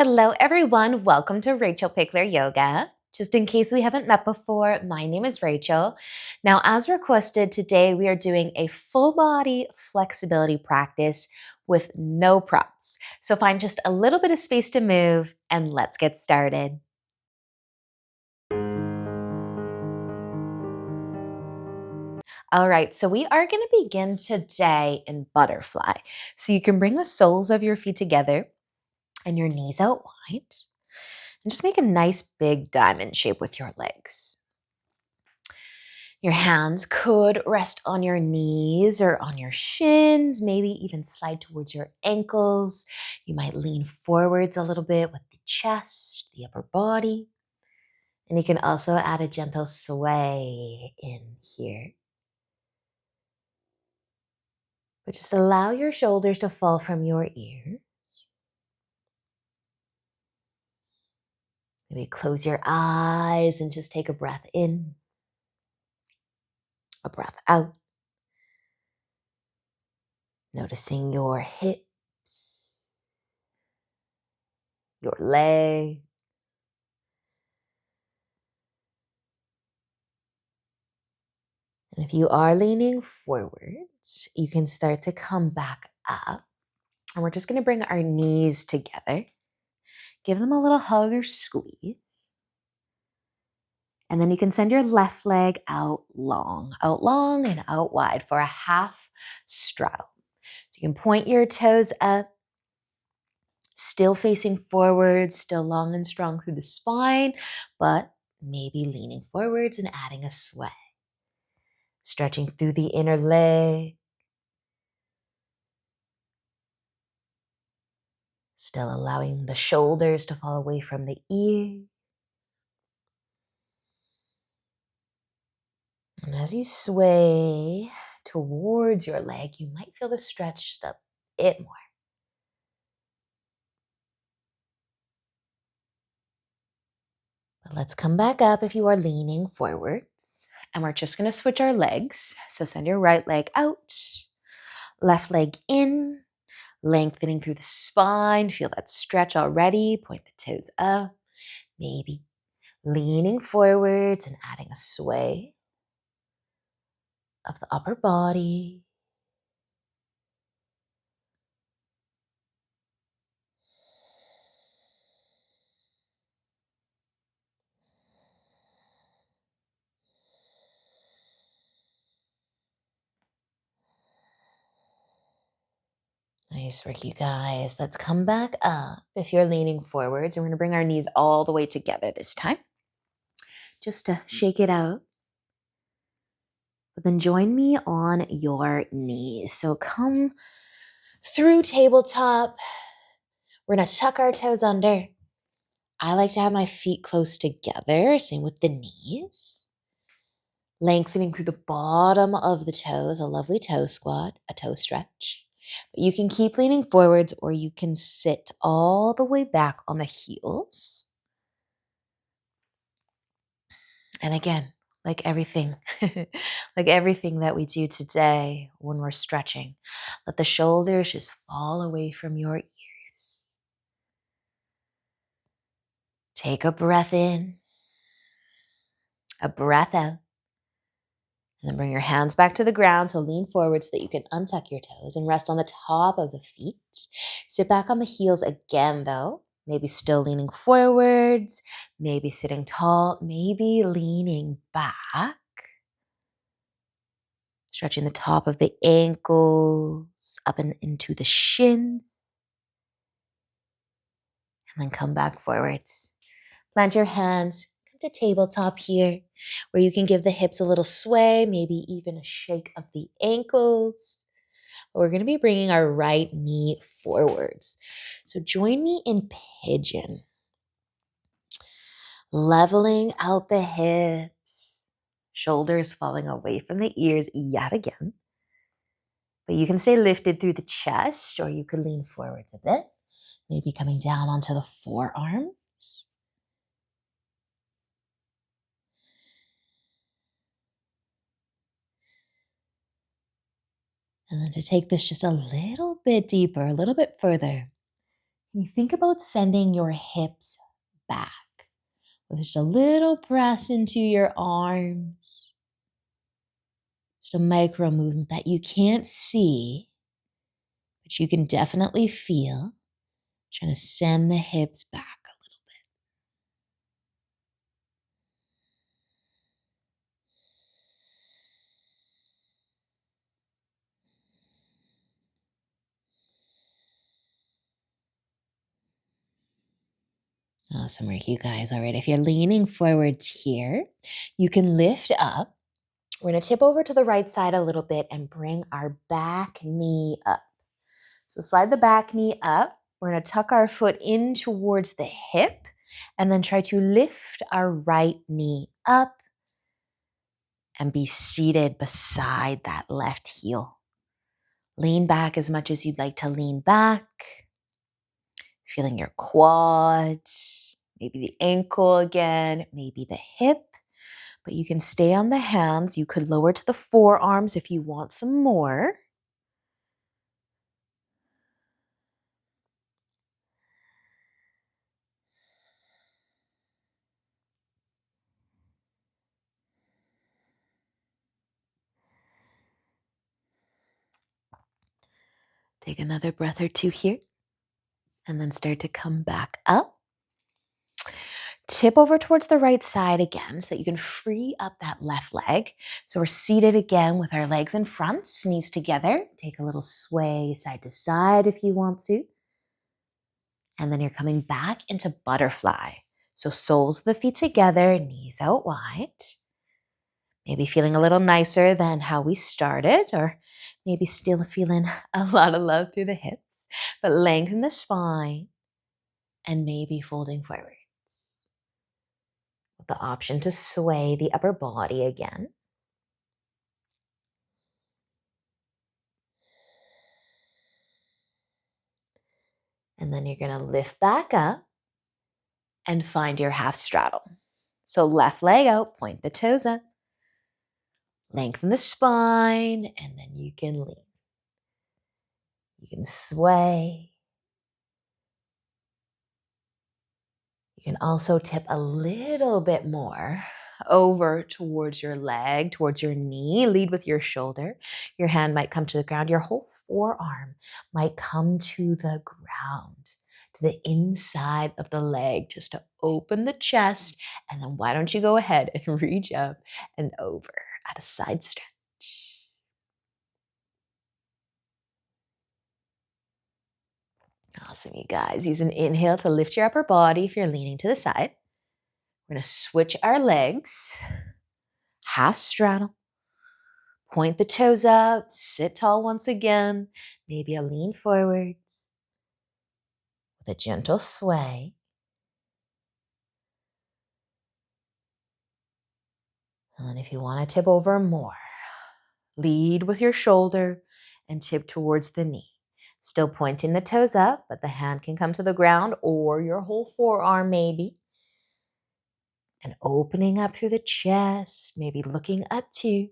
Hello, everyone. Welcome to Rachel Pichler Yoga. Just in case we haven't met before, my name is Rachel. Now, as requested, today we are doing a full body flexibility practice with no props. So find just a little bit of space to move and let's get started. All right, so we are going to begin today in butterfly. So you can bring the soles of your feet together and your knees out wide. And just make a nice big diamond shape with your legs. Your hands could rest on your knees or on your shins, maybe even slide towards your ankles. You might lean forwards a little bit with the chest, the upper body. And you can also add a gentle sway in here. But just allow your shoulders to fall from your ears. Maybe close your eyes and just take a breath in, a breath out. Noticing your hips, your legs. And if you are leaning forwards, you can start to come back up. And we're just going to bring our knees together. Give them a little hug or squeeze. And then you can send your left leg out long and out wide for a half straddle. So you can point your toes up, still facing forward, still long and strong through the spine, but maybe leaning forwards and adding a sway. Stretching through the inner leg. Still allowing the shoulders to fall away from the ears. And as you sway towards your leg, you might feel the stretch just a bit more. But let's come back up if you are leaning forwards. And we're just going to switch our legs. So send your right leg out, left leg in, lengthening through the spine. Feel that stretch already. Point the toes up. Maybe leaning forwards and adding a sway of the upper body. Nice work, you guys. Let's come back up if you're leaning forwards. And we're going to bring our knees all the way together this time, just to shake it out. But then join me on your knees. So come through tabletop. We're going to tuck our toes under. I like to have my feet close together, same with the knees. Lengthening through the bottom of the toes, a lovely toe squat, a toe stretch. But you can keep leaning forwards or you can sit all the way back on the heels. And again, like everything, like everything that we do today when we're stretching, let the shoulders just fall away from your ears. Take a breath in, a breath out. And then bring your hands back to the ground. So lean forward so that you can untuck your toes and rest on the top of the feet. Sit back on the heels again, though. Maybe still leaning forwards, maybe sitting tall, maybe leaning back. Stretching the top of the ankles up and into the shins. And then come back forwards. Plant your hands. Come to tabletop here, where you can give the hips a little sway, maybe even a shake of the ankles. We're going to be bringing our right knee forwards. So join me in pigeon. Leveling out the hips. Shoulders falling away from the ears yet again. But you can stay lifted through the chest, or you could lean forwards a bit. Maybe coming down onto the forearms. And then to take this just a little bit deeper, a little bit further, And you think about sending your hips back. There's a little press into your arms. Just a micro movement that you can't see, but you can definitely feel. Trying to send the hips back a little. Awesome work, you guys. All right, if you're leaning forwards here, you can lift up. We're going to tip over to the right side a little bit and bring our back knee up. So slide the back knee up. We're going to tuck our foot in towards the hip and then try to lift our right knee up and be seated beside that left heel. Lean back as much as you'd like to lean back. Feeling your quads, maybe the ankle again, maybe the hip. But you can stay on the hands. You could lower to the forearms if you want some more. Take another breath or two here. And then start to come back up. Tip over towards the right side again so that you can free up that left leg. So we're seated again with our legs in front, knees together. Take a little sway side to side if you want to. And then you're coming back into butterfly. So soles of the feet together, knees out wide. Maybe feeling a little nicer than how we started, or maybe still feeling a lot of love through the hips. But lengthen the spine and maybe folding forwards. With the option to sway the upper body again. And then you're going to lift back up and find your half straddle. So left leg out, point the toes up. Lengthen the spine, and then you can lean. You can sway. You can also tip a little bit more over towards your leg, towards your knee. Lead with your shoulder. Your hand might come to the ground. Your whole forearm might come to the ground, to the inside of the leg, just to open the chest. And then why don't you go ahead and reach up and over at a side stretch. Awesome, you guys. Use an inhale to lift your upper body if you're leaning to the side. We're going to switch our legs. Half straddle. Point the toes up. Sit tall once again. Maybe a lean forwards with a gentle sway. And then if you want to tip over more, lead with your shoulder and tip towards the knee. Still pointing the toes up, but the hand can come to the ground or your whole forearm maybe. And opening up through the chest, maybe looking up too.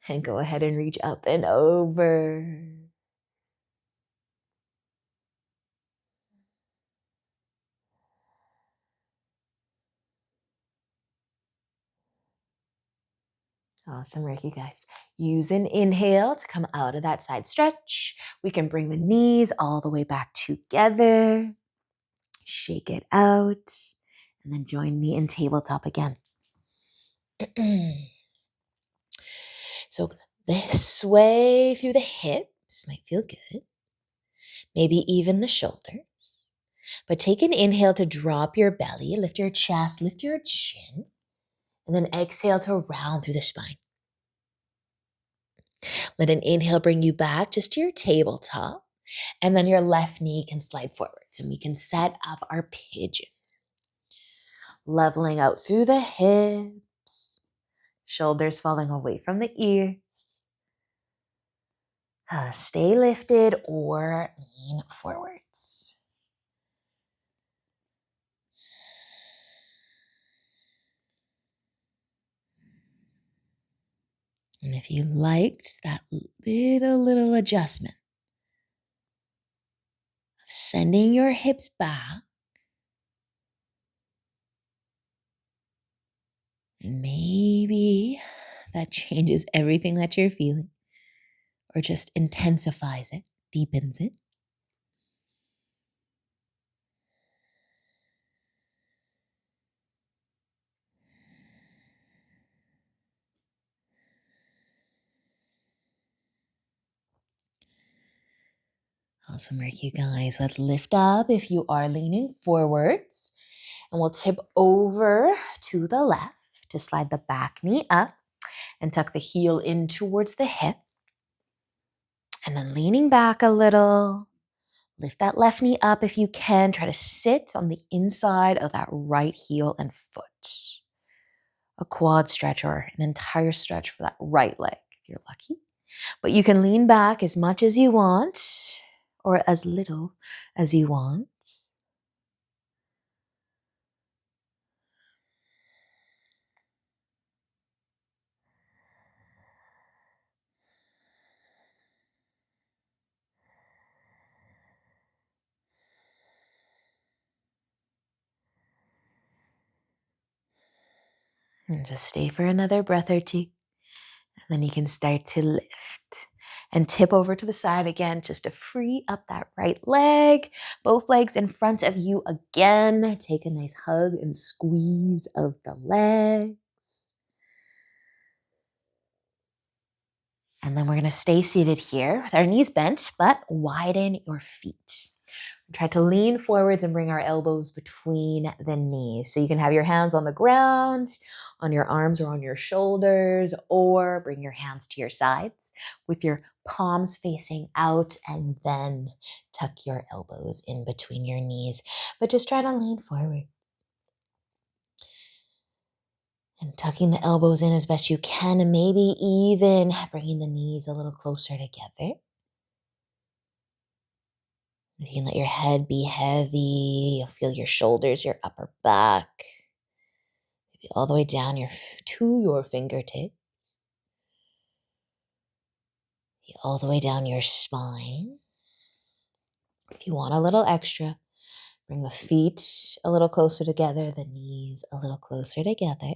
And go ahead and reach up and over. Awesome work, you guys. Use an inhale to come out of that side stretch. We can bring the knees all the way back together. Shake it out. And then join me in tabletop again. So this sway through the hips might feel good. Maybe even the shoulders. But take an inhale to drop your belly, lift your chest, lift your chin. And then exhale to round through the spine. Let an inhale bring you back just to your tabletop. And then your left knee can slide forwards. And we can set up our pigeon. Leveling out through the hips. Shoulders falling away from the ears. Stay lifted or lean forwards. And if you liked that little adjustment, Sending your hips back. And maybe that changes everything that you're feeling, or just intensifies it, deepens it. Awesome work, you guys. Let's lift up if you are leaning forwards. And we'll tip over to the left to slide the back knee up and tuck the heel in towards the hip. And then leaning back a little, lift that left knee up if you can. Try to sit on the inside of that right heel and foot. A quad stretch or an entire stretch for that right leg if you're lucky. But you can lean back as much as you want or as little as you want. And just stay for another breath or two. And then you can start to lift and tip over to the side again just to free up that right leg. Both legs in front of you again. Take a nice hug and squeeze of the legs. And then we're going to stay seated here with our knees bent, but widen your feet. Try to lean forwards and bring our elbows between the knees. So you can have your hands on the ground, on your arms or on your shoulders, or bring your hands to your sides with your palms facing out, and then tuck your elbows in between your knees. But just try to lean forward. And tucking the elbows in as best you can, and maybe even bringing the knees a little closer together. You can let your head be heavy. You'll feel your shoulders, your upper back, maybe all the way down to your fingertips, all the way down your spine. If you want a little extra, bring the feet a little closer together, the knees a little closer together.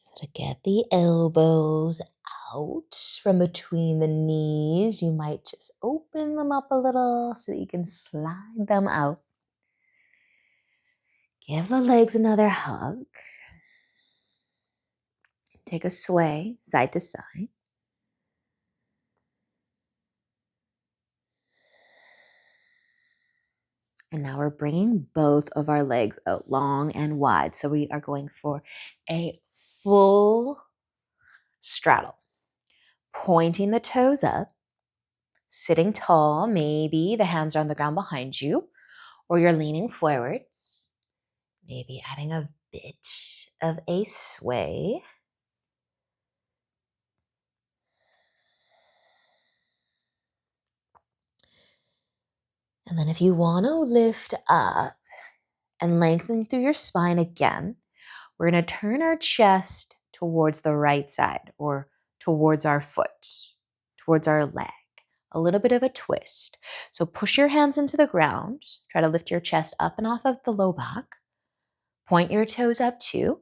So to get the elbows out from between the knees, you might just open them up a little so that you can slide them out. Give the legs another hug. Take a sway side to side. And now we're bringing both of our legs out long and wide. So we are going for a full straddle. Pointing the toes up, sitting tall. Maybe the hands are on the ground behind you, or you're leaning forwards. Maybe adding a bit of a sway. And then if you want to lift up and lengthen through your spine again, we're going to turn our chest towards the right side or towards our foot, towards our leg. A little bit of a twist. So push your hands into the ground. Try to lift your chest up and off of the low back. Point your toes up too.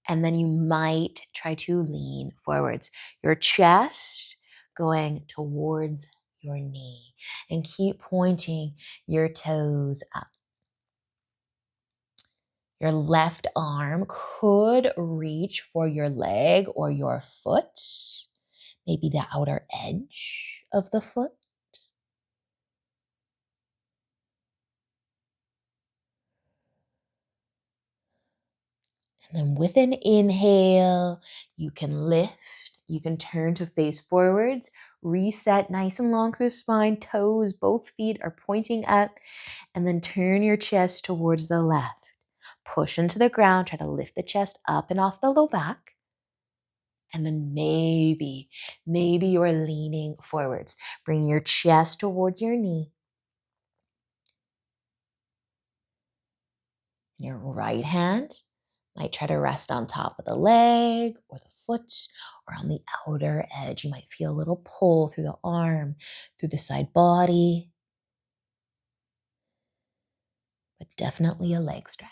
And then you might try to lean forwards. Your chest going towards your knee. And keep pointing your toes up. Your left arm could reach for your leg or your foot, maybe the outer edge of the foot. And then with an inhale, you can lift, you can turn to face forwards, reset nice and long through the spine, toes, both feet are pointing up, and then turn your chest towards the left. Push into the ground, try to lift the chest up and off the low back. And then maybe you're leaning forwards. Bring your chest towards your knee. Your right hand might try to rest on top of the leg or the foot or on the outer edge. You might feel a little pull through the arm, through the side body, but definitely a leg stretch.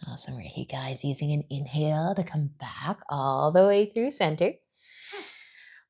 Awesome work, you guys. Using an inhale to come back all the way through center.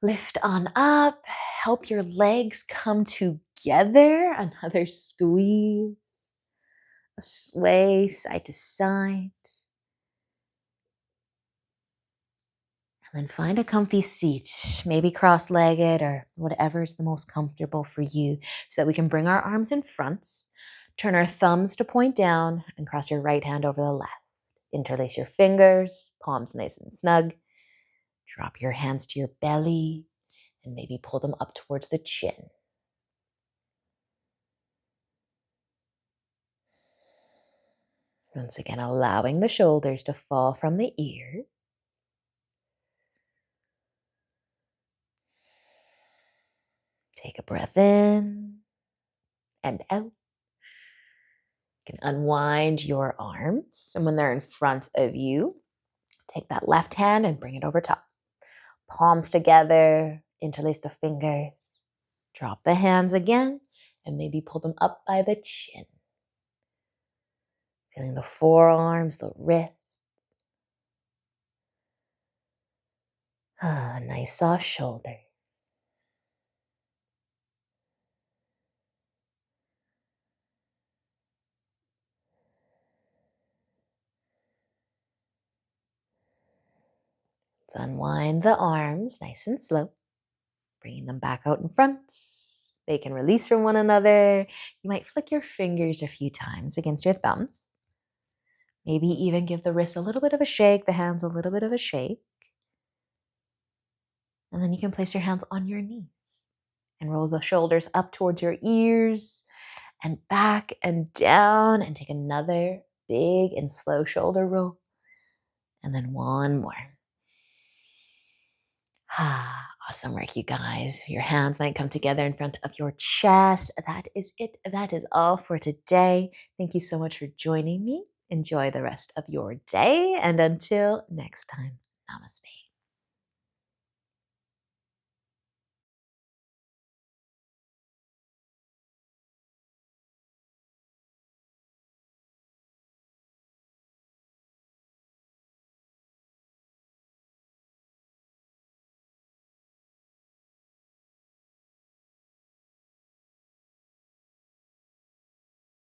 Lift on up. Help your legs come together. Another squeeze. A sway side to side. And then find a comfy seat, maybe cross-legged or whatever is the most comfortable for you, so that we can bring our arms in front, turn our thumbs to point down, and cross your right hand over the left. Interlace your fingers, palms nice and snug. Drop your hands to your belly and maybe pull them up towards the chin. Once again, allowing the shoulders to fall from the ears. Take a breath in and out. You can unwind your arms, and when they're in front of you, take that left hand and bring it over top. Palms together, interlace the fingers. Drop the hands again, and maybe pull them up by the chin. Feeling the forearms, the wrists. Nice soft shoulder. Let's unwind the arms nice and slow. Bringing them back out in front. They can release from one another. You might flick your fingers a few times against your thumbs. Maybe even give the wrists a little bit of a shake, the hands a little bit of a shake. And then you can place your hands on your knees and roll the shoulders up towards your ears and back and down, and take another big and slow shoulder roll. And then one more. Awesome work, you guys. Your hands might come together in front of your chest. That is it. That is all for today. Thank you so much for joining me. Enjoy the rest of your day. And until next time, namaste.